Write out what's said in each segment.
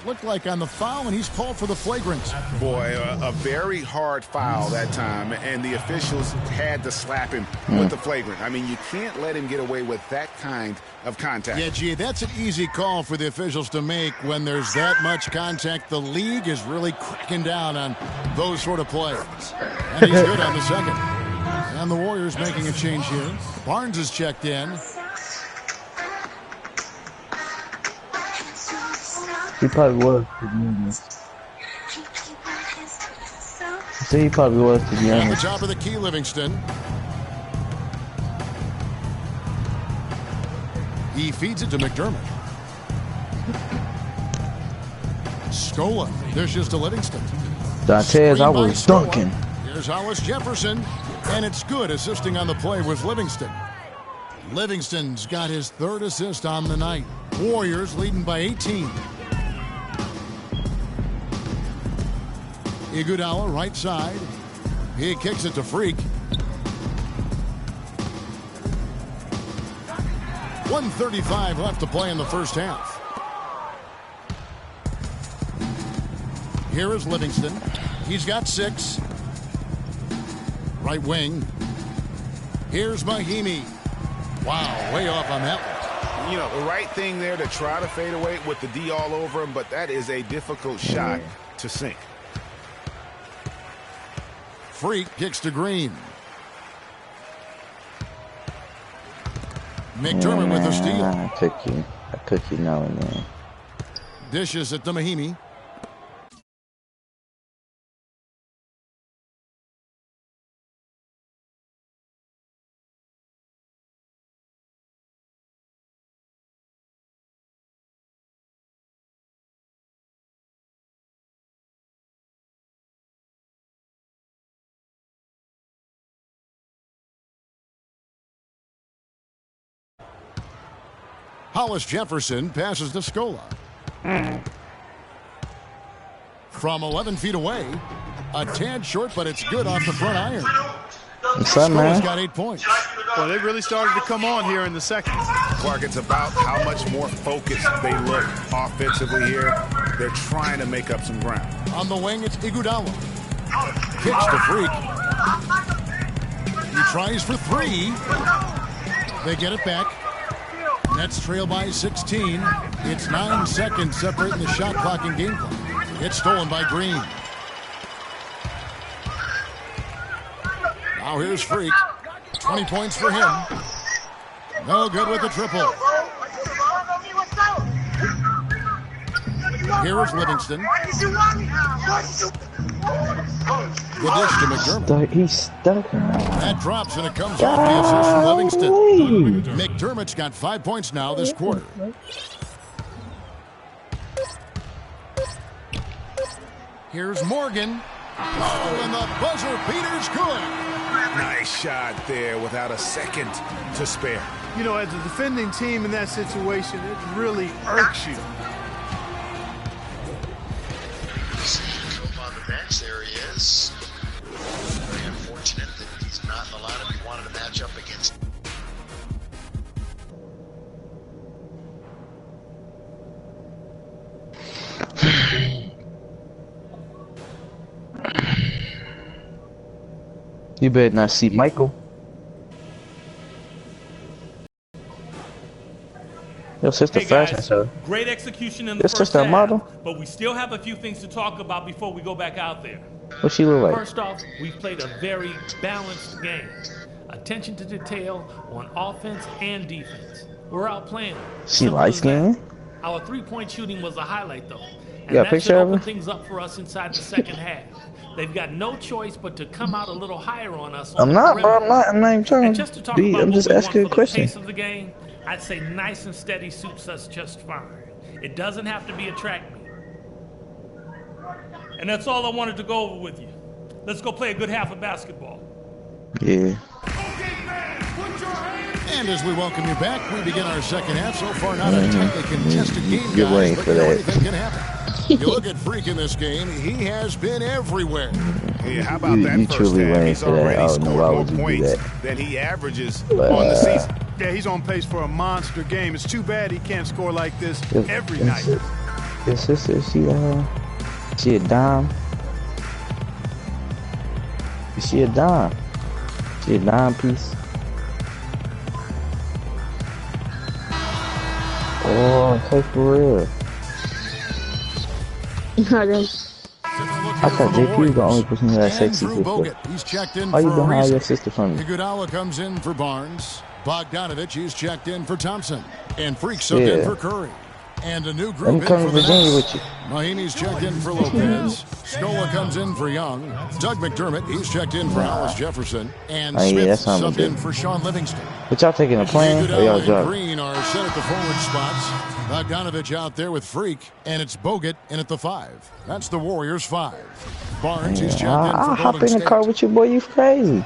looked like on the foul, and he's called for the flagrant. Boy, a very hard foul that time, and the officials had to slap him with the flagrant. I mean, you can't let him get away with that kind of contact. Yeah, gee, that's an easy call for the officials to make when there's that much contact. The league is really cracking down on those sort of plays. And he's good on the second. And the Warriors making a change here. Barnes is checked in. He probably was, to be honest. He probably was, to be honest. At the top of the key, Livingston. He feeds it to McDermott. Scola dishes to Livingston. Donteaz, I was dunking. Here's Hollis Jefferson, and it's good. Assisting on the play was Livingston. Livingston's got his third assist on the night. Warriors leading by 18. Iguodala, right side. He kicks it to Freak. 1:35 left to play in the first half. Here is Livingston. He's got 6. Right wing. Here's Mahimi. Wow, way off on that one. You know, the right thing there to try to fade away with the D all over him, but that is a difficult shot to sink. Freak kicks to Green. McDermott with a steal. I took you now and then. Dishes it to Mahimi. Hollis Jefferson passes to Scola. From 11 feet away, a tad short, but it's good off the front iron. Scola's got 8 points. Well, they really started to come on here in the second. Clark, it's about how much more focused they look offensively here. They're trying to make up some ground. On the wing, it's Iguodala. Kicks to Freak. He tries for 3. They get it back. Nets trail by 16. It's 9 seconds separating the shot clock and game clock. It's stolen by Green. Now here's Freak. 20 points for him. No good with the triple. Here is Livingston. The dish to McDermott. He's stuck. That drops and it comes off the assist from Livingston. McDermott's got 5 points now this quarter. Here's Morgan. Oh, and the buzzer beater's good. Nice shot there without a second to spare. You know, as a defending team in that situation, it really irks you. On the bench, there he is. Very unfortunate that he's not in the lineup he wanted to match up against. You better not see Michael. Your sister fashion show. Great execution in the first sister half, model? but we still have a few things to talk about before we go back out there. What she look like? First off, we've played a very balanced game. Attention to detail on offense and defense. We're outplaying them. She light skinned? Our three-point shooting was a highlight, though. And got a that picture should of open her? things up for us inside the second half. They've got no choice but to come out a little higher on us. I'm not, bro. I'm not even trying And to just to talk be. about I'm what just we asking a want for question. the pace of the game, I'd say nice and steady suits us just fine. It doesn't have to be a track meet. And that's all I wanted to go over with you. Let's go play a good half of basketball. Yeah. And as we welcome you back, we begin our second half. So far, not a tightly contested game, Get ready guys, for but you know, that. anything can happen. You look at Freak in this game, he has been everywhere. Yeah, how about that You first truly half? waiting He's for that. already I don't know scored why more would you do points that. than he averages on the season. Yeah, he's on pace for a monster game. It's too bad he can't score like this every night. His sister, she a dime. She a dime. She a dime piece. Oh, okay, for real. I thought JP was the only person who had sexy sister. He's checked in Why you for don't hide Ariza. your sister from me? Iguodala comes in for Barnes. Bogdanovich, he's checked in for Thompson. And Freak subbed in for Curry. And a new Let group me in come for to the Virginia Nets. with you. Mahinmi's checked in for Lopez. Scola comes in for Young. Doug McDermott, he's checked in for Hollis Jefferson. And Oh, yeah, Smith that sounds subbed good. in for Sean Livingston. But y'all taking a plane or y'all Iguodala and driving? Green are set at the forward spots. Bogdanovich out there with Freak. And it's Bogut in at the 5. That's the Warriors 5. Barnes, he's checked in I'll for hop Golden in the car State. with you, boy. You crazy.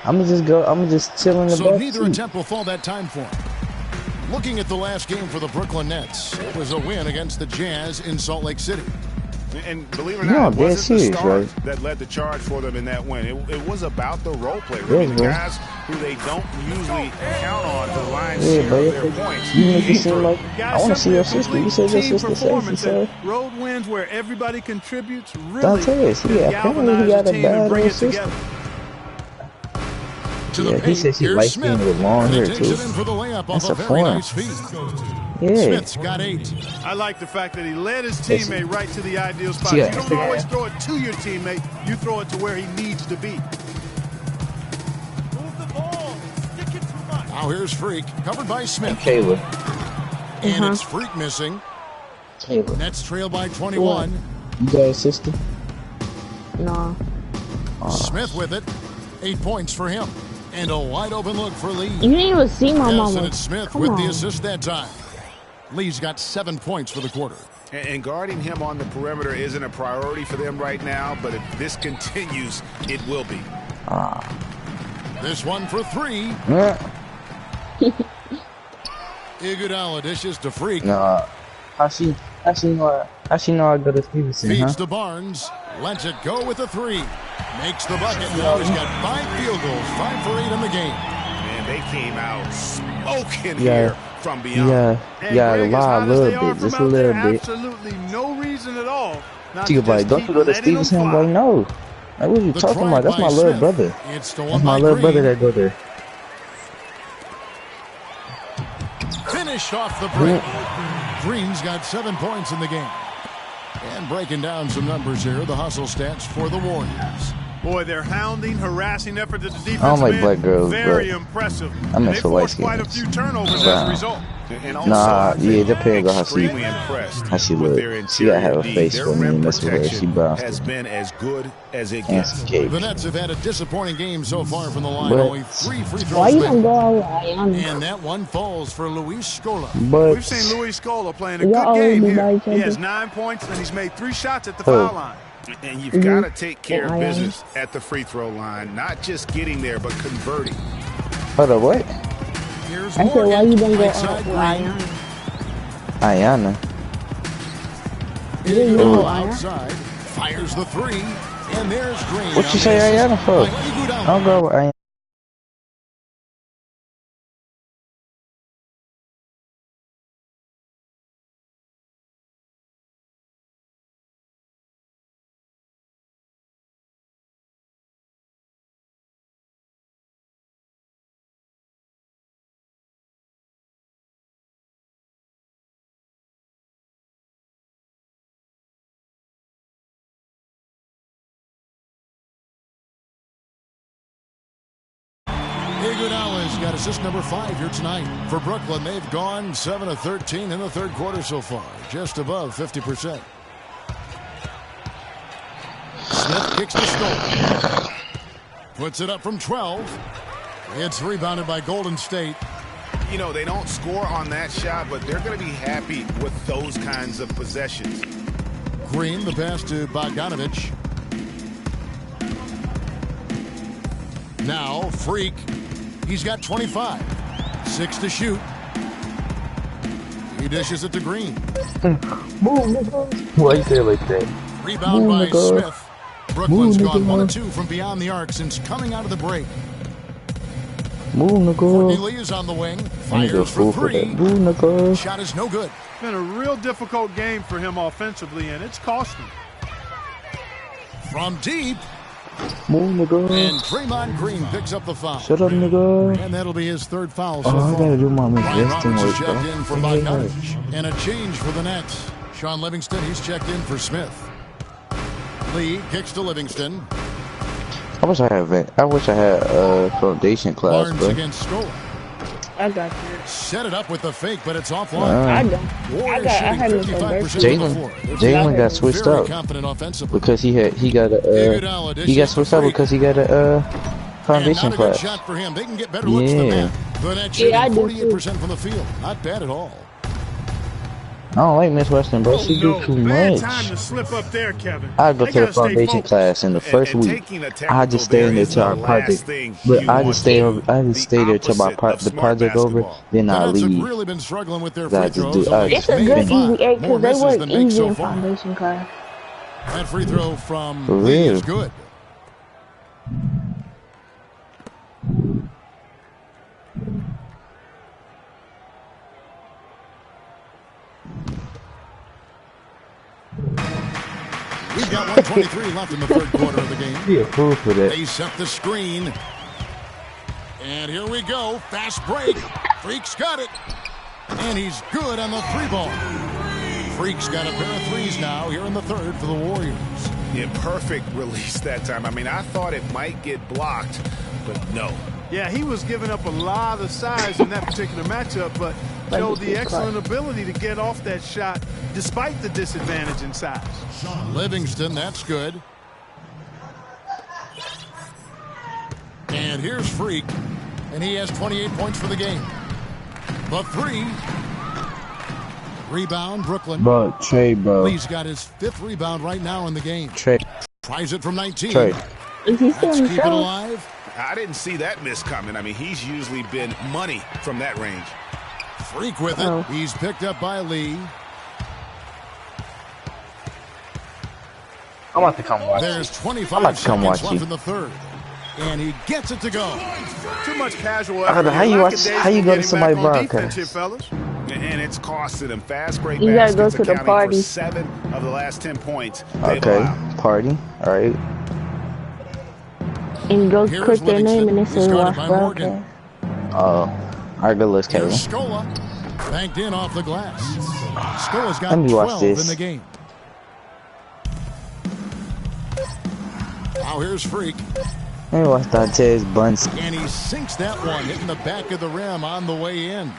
I'ma just chill in the So back neither seat. attempt will fall that time for him. Looking at the last game for the Brooklyn Nets, it was a win against the Jazz in Salt Lake City. And believe it or No, not, it dead wasn't the serious, start right? that led the charge for them in that win. It was about the role players. I mean, the bro. guys who they don't usually count on to the lion's Yeah, share but of their points. you make it seem like I want to see your Simply a sister. You said your complete sister team sexy, performance so and road wins where everybody contributes really Donteaz, yeah, apparently he galvanize got the a team and bad bring old it sister. together. To the Yeah, he paint, said she here's light Smith. skinned with long And he hair takes too. it in for the layup That's off a a very foreign. nice feed. Yeah. Smith's got 8. I like the fact that he led his Yes. teammate right to the ideal spot. She You got don't Instagram. always throw it to your teammate. You throw it to where he needs to be. Now here's Freak, covered by Smith. Kayla. And it's Freak missing. Kayla. Nets trail by 21. You got a sister? No. Smith with it. 8 points for him. And a wide open look for Lee. You didn't even see my Yes, mama. and it's Smith Come with on. the assist that time. Lee's got 7 points for the quarter. And guarding him on the perimeter isn't a priority for them right now, but if this continues, it will be. This one for 3. Yeah. Iguodala dishes to Freak. Nah. How she know I go to Stevenson, Feeds huh? to Barnes. Lets it go with a 3. Makes the bucket. Now he's got 5 field goals. 5 for 8 in the game. Man, they came out smoking Yeah. here from beyond. And Yeah, Greg, as lie a hot as little they are bit, from just a out there, little bit. Absolutely no reason at all not She to could be like, just don't keep you go to letting them Stevenson? I'm fly. like, no. Like, what are you The talking drive about? That's by my little Smith. brother. It's the That's one my by little brother Green. that go there. Finished off the break. Green's got 7 points in the game. And breaking down some numbers here, the hustle stats for the Warriors. Boy, their hounding, harassing effort at the defense I don't like black girls, very but impressive. I'm They into light forced quite a skins. few turnovers as Wow. a result. And also, Nah, I've yeah, been depends on how she- extremely impressed how she with look. their She gotta have a interior face D. for Their me to rim mess with her. She protection brown has skin. been as good as it And gets. some cake. The Nets have had a disappointing game so far from the line. But- Only 3 free throws Why you made. don't go out with Ayana? And that one falls for Luis Scola. But We've seen Luis Scola playing a Y'all good always game be by here. each He other. has 9 points, and he's made 3 shots at the Who? foul line. And you've got to take care Yeah, of I am. business at the free throw line, not just getting there, but converting. hold up, what? Here's I said, why Morgan. you don't go Right out side with Green. Ayana? Ayana. You Iguodala know Ayana? outside. Fires the 3. And there's Green. What on you the say assist Ayana for? by Iguodala. I'll go with Ayana. Iguodala's got assist number 5 here tonight. For Brooklyn, they've gone 7 of 13 in the third quarter so far, just above 50%. Smith kicks the Scola. Puts it up from 12. It's rebounded by Golden State. You know, they don't score on that shot, but they're going to be happy with those kinds of possessions. Green, the pass to Bogdanovich. Now, Freak. He's got 25. 6 to shoot. He dishes it to Green. Why you say it like that? Rebound Move, by Nicole. Smith. Brooklyn's Move, gone Nicole. 1 of 2 from beyond the arc since coming out of the break. Move, Courtney nigga. Lee is on the wing. I need to go Fires full for for that. three. Move, nigga. Shot is no good. Been a real difficult game for him offensively, and it's cost him. From deep. Move, nigga. And Draymond Green picks up the foul. Shut up, nigga. And that'll be his third foul so Oh, I far. gotta do my Ryan resting Roberts work, is checked bro. in for Bogdanovich. And a change for the Nets. Sean Livingston, he's checked in for Smith. Lee kicks to Livingston. I wish I had foundation class, Barnes bro. against Scola. I got you. Set it up with the fake, but it's offline. I don't. Warriors I shooting had 55% from the floor. Jalen got switched Very up confident offensively. because he got Iguodala he got dishes switched to up Freak. because he got a And foundation not a good class. shot for him. They can get better looks than Yeah. that. The Nets Yeah, I shooting do 48% from the field. Not bad at all. I don't like Miss Western, bro. She do too Bad much. time to slip up there, Kevin. I go They to the gotta stay foundation focused. class in the first And week. taking a I technical just stay in there there is till our the last project. thing But you I want just to stay do. over. I just The stay there till my opposite of the smart project over. basketball. Then The I Nets have leave. really been struggling with their I free just throws. do- I Only It's a made good five. easy eight More because they misses work than make easy so in far. foundation class. That free throw from For Lee real. is good. We've got 123 left in the third quarter of the game. Be a fool for that. They set the screen. And here we go. Fast break. Freak's got it. And he's good on the three ball. Freak's got a pair of threes now here in the third for the Warriors. Yeah, perfect release that time. I mean, I thought it might get blocked, but no. Yeah, he was giving up a lot of size in that particular matchup, but showed the excellent ability to get off that shot despite the disadvantage in size. Livingston, that's good. And here's Freak, and he has 28 points for the game. The three. Rebound, Brooklyn. Bro, Trey, bro. Lee's got his fifth rebound right now in the game. Trey, Tries it from 19. Trey. Is he still Let's in the keep it show? alive. I didn't see that miss coming. I mean, he's usually been money from that range. Freak with it. Oh. He's picked up by Lee. I'm about to come watch. There's I'm 25 about to come seconds watch left you. in the third. And he gets it to go. Too much casual I don't know, effort. how you watch- Lackadaisical how you go to getting somebody's back on broadcast? defense here, fellas. And it's costed him. Fast break You gotta go baskets to the accounting party. for 7 of the last 10 points they've Okay, allowed. party. All right. And you go Here's click their name and it Livingston. says He's watch guarded by Morgan. broadcast. All right, good looks, Kevin. Here's Scola. Banked in off the glass. Scola's got Let me watch 12 this. in the game. Now here's Freak. Let me watch Donteaz Buns. And he sinks that one, hitting the back of the rim on the way in.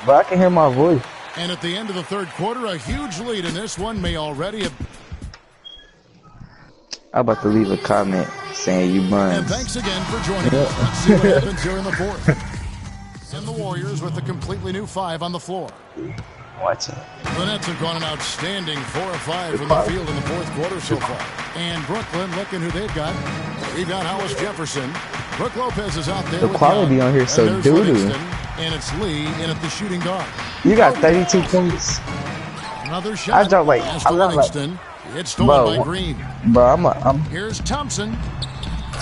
But I can hear my voice. And at the end of the third quarter, a huge lead in this one may already have... I'm about to leave a comment saying you And buns. thanks again for joining us. Let's see what happens here in the fourth. And the Warriors with a completely new 5 on the floor. Watch it. The Nets have gone an outstanding 4 of 5 from the field in the fourth quarter so far. And Brooklyn, looking who they've got. We've got Hollis Jefferson. Brooke Lopez is out there The with quality Young. on here And so there's doo-doo. Livingston, and it's Lee in at the shooting guard. You got 32 points. Another shot. I dropped like- Pass I to love, like- Livingston. It's stolen Bro, by Green. Bro, I'm Here's Thompson.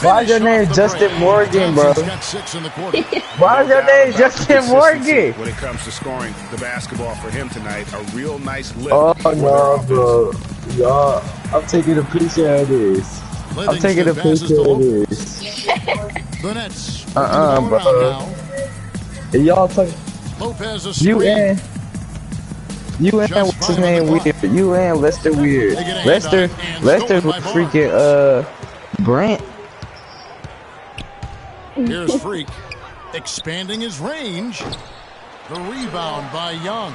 Why is your Finish name off the Justin break. Morgan, bro? Thompson's got 6 in the quarter. Why is your No doubt name about Justin the consistency Morgan? When it comes to scoring the basketball for him tonight, a real nice lift. Oh for their no, offense. bro. Y'all, I'm taking a picture of this. I'm taking a passes picture to of Lopez. this. The Nets. bro. Around And y'all talking. now. Lopez a You screen. and Just what's his fine on name the weird? clock. You and Lester weird. They get a hand Lester, on it and Lester stolen was by freaking Brant. Here's Freak. Expanding his range. The rebound by Young.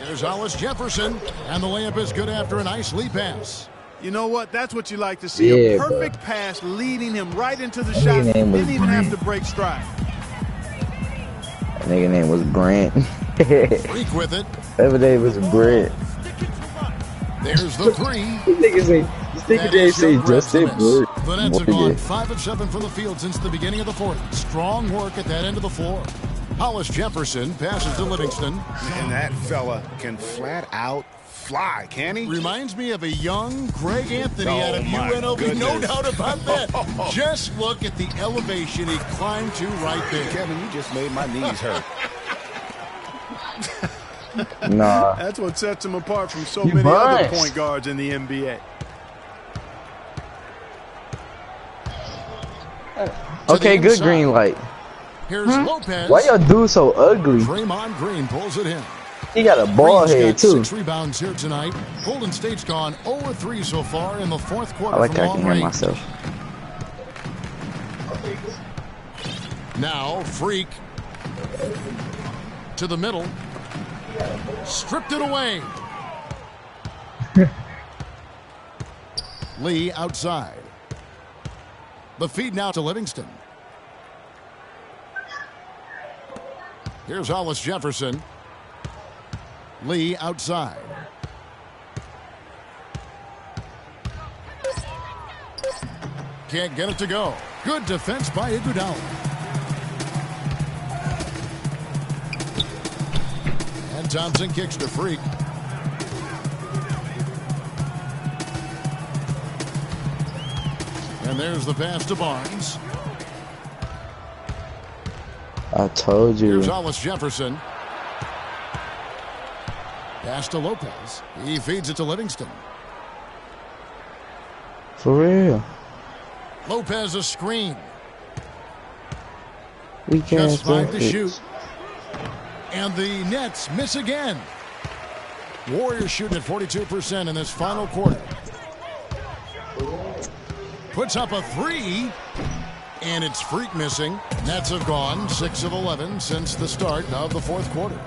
Here's Hollis Jefferson. And the layup is good after a nice lead pass. You know what? That's what you like to see. Yeah, A bro. perfect pass leading him right into the That shot. nigga name was Didn't even have Brent. to break stride. That nigga name was Brant. Freak with it. That name was Brant. There's the three. This nigga That name is say your Justin Brent. Brant. The Nets have gone 5 of 7 from the field since the beginning of the fourth. Strong work at that end of the floor. Hollis Jefferson passes to Livingston. And that fella can flat out fly, can he? Reminds me of a young Greg Anthony out of my UNLV. goodness. No doubt about that. Just look at the elevation he climbed to right there. Kevin, you just made my knees hurt. Nah. That's what sets him apart from so You many other must. point guards in the NBA. Okay, good inside. green light. Here's Lopez. Why y'all dude so ugly? Draymond Green pulls it in. He got a ball Green's head got too. 6 rebounds here tonight. Golden State's gone 0-3 so far in the fourth quarter. I like from that I long can hear range. myself. Now Freak to the middle. Stripped it away. Lee outside. The feed now to Livingston. Here's Hollis Jefferson. Lee outside. Can't get it to go. Good defense by Iguodala. And Thompson kicks to Freak. And there's the pass to Barnes. I told you. Here's Hollis Jefferson. Pass to Lopez. He feeds it to Livingston. For real. Lopez a screen. We can't Just 5 to shoot. And the Nets miss again. Warriors shooting at 42% in this final quarter. Puts up a 3. And it's Freak missing. Nets have gone 6 of 11 since the start of the fourth quarter.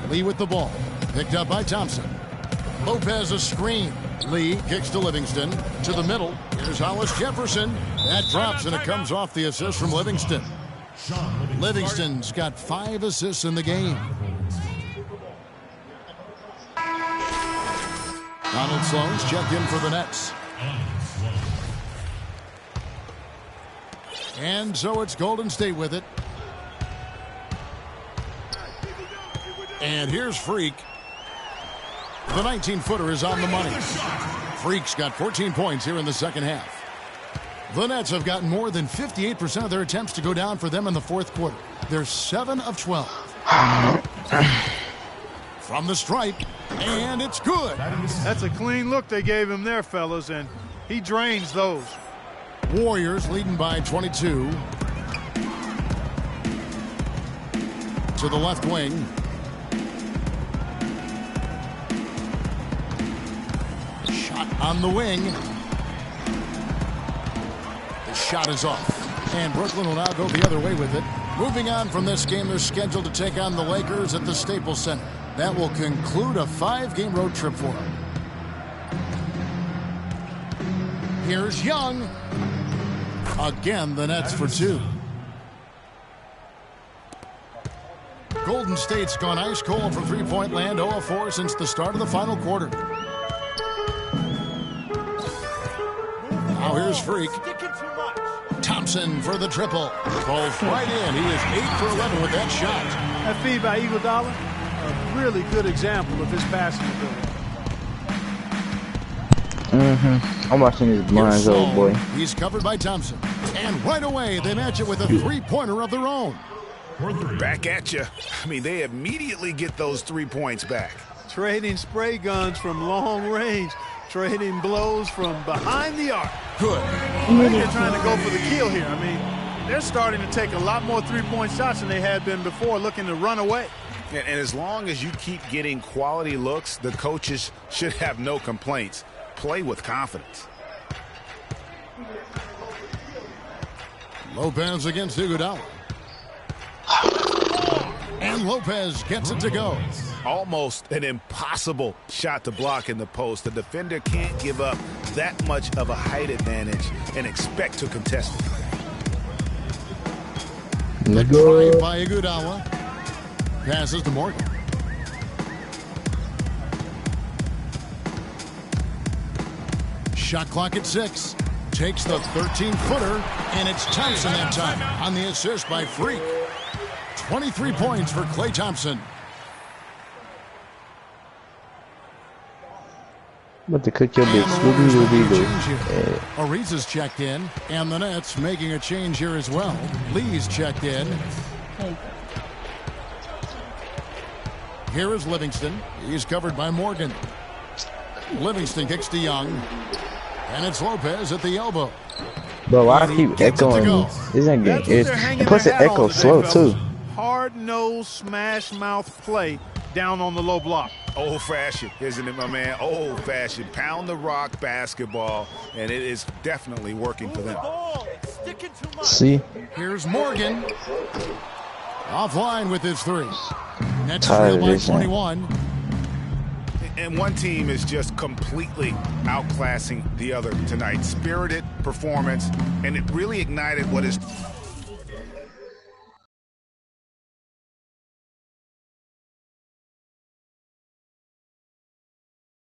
Lee with the ball. Picked up by Thompson. Lopez a screen. Lee kicks to Livingston. To the middle. Here's Hollis Jefferson. That drops and it comes off the assist from Livingston. Livingston's got 5 assists in the game. Donald Sloan's checked in for the Nets. And so it's Golden State with it. And here's Freak. The 19-footer is on the money. Freak's got 14 points here in the second half. The Nets have gotten more than 58% of their attempts to go down for them in the fourth quarter. They're 7 of 12. From the stripe, and it's good. That's a clean look they gave him there, fellas, and he drains those. Warriors leading by 22. To the left wing. Shot on the wing. The shot is off. And Brooklyn will now go the other way with it. Moving on from this game, they're scheduled to take on the Lakers at the Staples Center. That will conclude a 5-game road trip for them. Here's Young. Again, the Nets for 2. Golden State's gone ice cold from three-point land, 0 of 4 since the start of the final quarter. Now here's Freak. Thompson for the triple. Falls right in. He is 8 for 11 with that shot. That feed by Iguodala, a really good example of his passing ability. I'm watching his blinds, old boy. He's covered by Thompson. And right away, they match it with a three-pointer of their own. Back at you. I mean, they immediately get those 3 points back. Trading spray guns from long range. Trading blows from behind the arc. Good. They're trying to go for the kill here. I mean, they're starting to take a lot more three-point shots than they had been before, looking to run away. And as long as you keep getting quality looks, the coaches should have no complaints. Play with confidence. Lopez against Iguodala. And Lopez gets it to go. Almost an impossible shot to block in the post. The defender can't give up that much of a height advantage and expect to contest it. The drive by Iguodala. Passes to Morgan. Shot clock at 6. Takes the 13-footer, and it's Thompson that time on the assist by Freak. 23 points for Klay Thompson. About to cook your bitch. Ariza's checked in, and the Nets making a change here as well. Lee's checked in. Here is Livingston. He's covered by Morgan. Livingston kicks to Young, and it's Lopez at the elbow. Bro, why I keep echoing this? This ain't getting it. And plus it echoes slow too. Hard-nosed, smash-mouth play down on the low block. Old-fashioned, isn't it, my man? Old-fashioned. Pound the rock basketball, and it is definitely working for them. See? Here's Morgan. Offline with his three. Nets trail by 21. And one team is just completely outclassing the other tonight. Spirited performance, and it really ignited what is